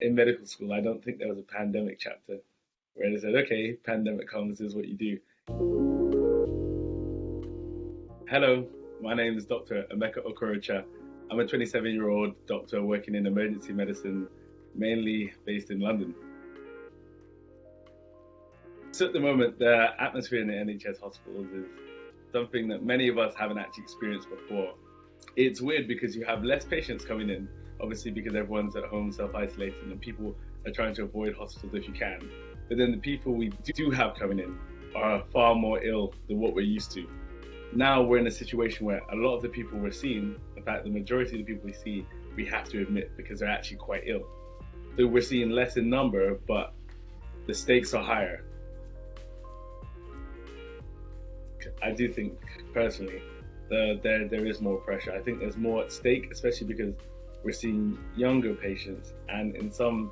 in medical school, I don't think there was a pandemic chapter where they said, okay, pandemic comes, this is what you do. Hello, my name is Dr. Emeka Okorocha. I'm a 27-year-old doctor working in emergency medicine, mainly based in London. So at the moment, the atmosphere in the NHS hospitals is something that many of us haven't actually experienced before. It's weird because you have less patients coming in, obviously because everyone's at home self-isolating and people are trying to avoid hospitals if you can. But then the people we do have coming in are far more ill than what we're used to. Now we're in a situation where a lot of the people we're seeing, in fact, the majority of the people we see, we have to admit because they're actually quite ill. So we're seeing less in number, but the stakes are higher. I do think personally there is more pressure. I think there's more at stake, especially because we're seeing younger patients, and in some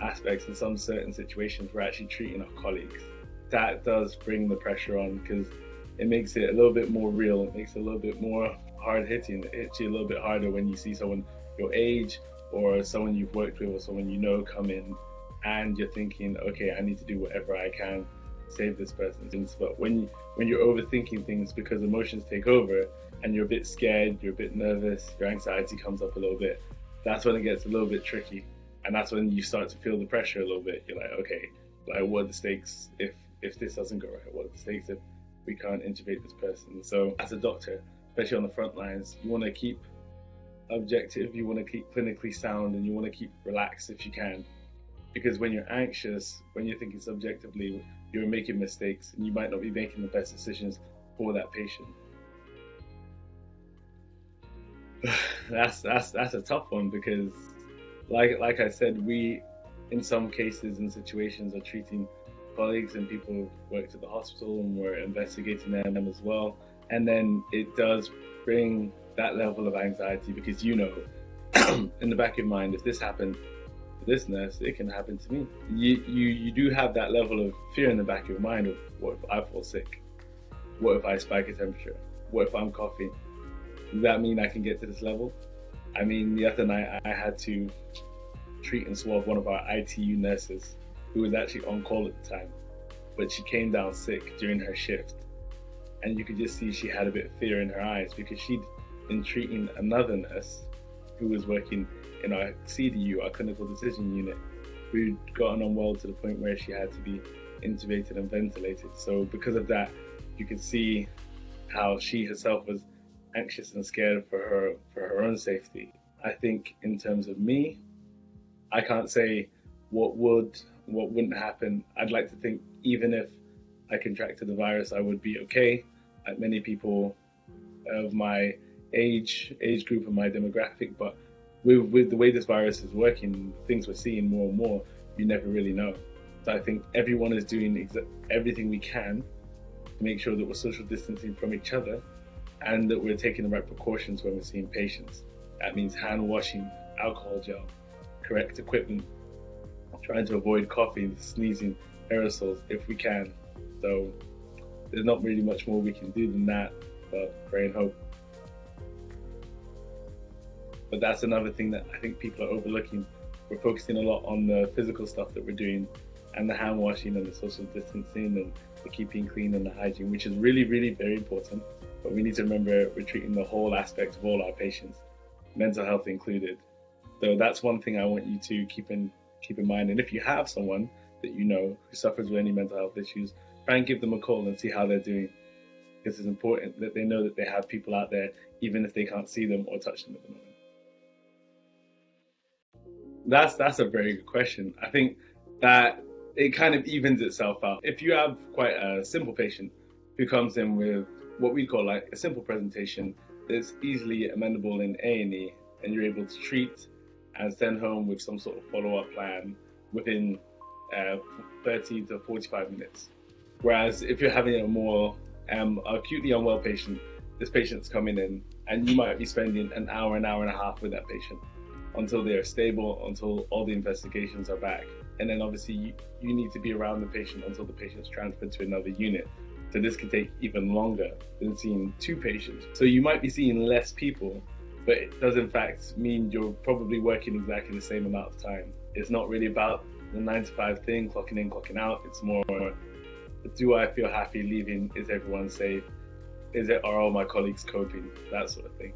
aspects, in some certain situations, we're actually treating our colleagues. That does bring the pressure on because it makes it a little bit more real. It makes it a little bit more hard hitting. It hits you a little bit harder when you see someone your age or someone you've worked with or someone you know come in and you're thinking, okay, I need to do whatever I can to save this person. But when you're overthinking things because emotions take over and you're a bit scared, you're a bit nervous, your anxiety comes up a little bit, that's when it gets a little bit tricky. And that's when you start to feel the pressure a little bit. You're like, okay, like what are the stakes if this doesn't go right? What are the stakes if we can't intubate this person? So as a doctor, especially on the front lines, you want to keep objective, you want to keep clinically sound, and you want to keep relaxed if you can. Because when you're anxious, when you're thinking subjectively, you're making mistakes and you might not be making the best decisions for that patient. That's a tough one because like I said, we in some cases and situations are treating colleagues and people who worked at the hospital and we're investigating them as well. And then it does bring that level of anxiety because you know in the back of your mind, if this happened to this nurse, it can happen to me. You do have that level of fear in the back of your mind of what if I fall sick? What if I spike a temperature? What if I'm coughing? Does that mean I can get to this level? I mean, the other night I had to treat and swab one of our ITU nurses who was actually on call at the time, but she came down sick during her shift. And you could just see she had a bit of fear in her eyes because she'd been treating another nurse who was working in our CDU, our clinical decision unit, who'd gotten unwell to the point where she had to be intubated and ventilated. So because of that, you could see how she herself was anxious and scared for her own safety. I think in terms of me, I can't say what wouldn't happen. I'd like to think even if I contracted the virus, I would be okay. Like many people of my age group and my demographic, but with the way this virus is working, things we're seeing more and more, you never really know. So I think everyone is doing everything we can to make sure that we're social distancing from each other and that we're taking the right precautions when we're seeing patients. That means hand washing, alcohol gel, correct equipment, trying to avoid coughing, sneezing, aerosols if we can. So there's not really much more we can do than that, but pray and hope. But that's another thing that I think people are overlooking. We're focusing a lot on the physical stuff that we're doing and the hand washing and the social distancing and the keeping clean and the hygiene, which is really, really very important. But we need to remember we're treating the whole aspect of all our patients, mental health included. So that's one thing I want you to keep in mind. And if you have someone that you know who suffers with any mental health issues, try and give them a call and see how they're doing. Because it's important that they know that they have people out there, even if they can't see them or touch them at the moment. That's a very good question. I think that it kind of evens itself out. If you have quite a simple patient who comes in with what we call like a simple presentation that's easily amendable in A&E, and you're able to treat and send home with some sort of follow-up plan within 30 to 45 minutes. Whereas if you're having a more acutely unwell patient, this patient's coming in and you might be spending an hour and a half with that patient until they are stable, until all the investigations are back. And then obviously you need to be around the patient until the patient's transferred to another unit. So this can take even longer than seeing two patients. So you might be seeing less people, but it does in fact mean you're probably working exactly the same amount of time. it's not really about the 9 to 5 thing, clocking in, clocking out. It's more, do I feel happy leaving? Is everyone safe? Are all my colleagues coping? That sort of thing.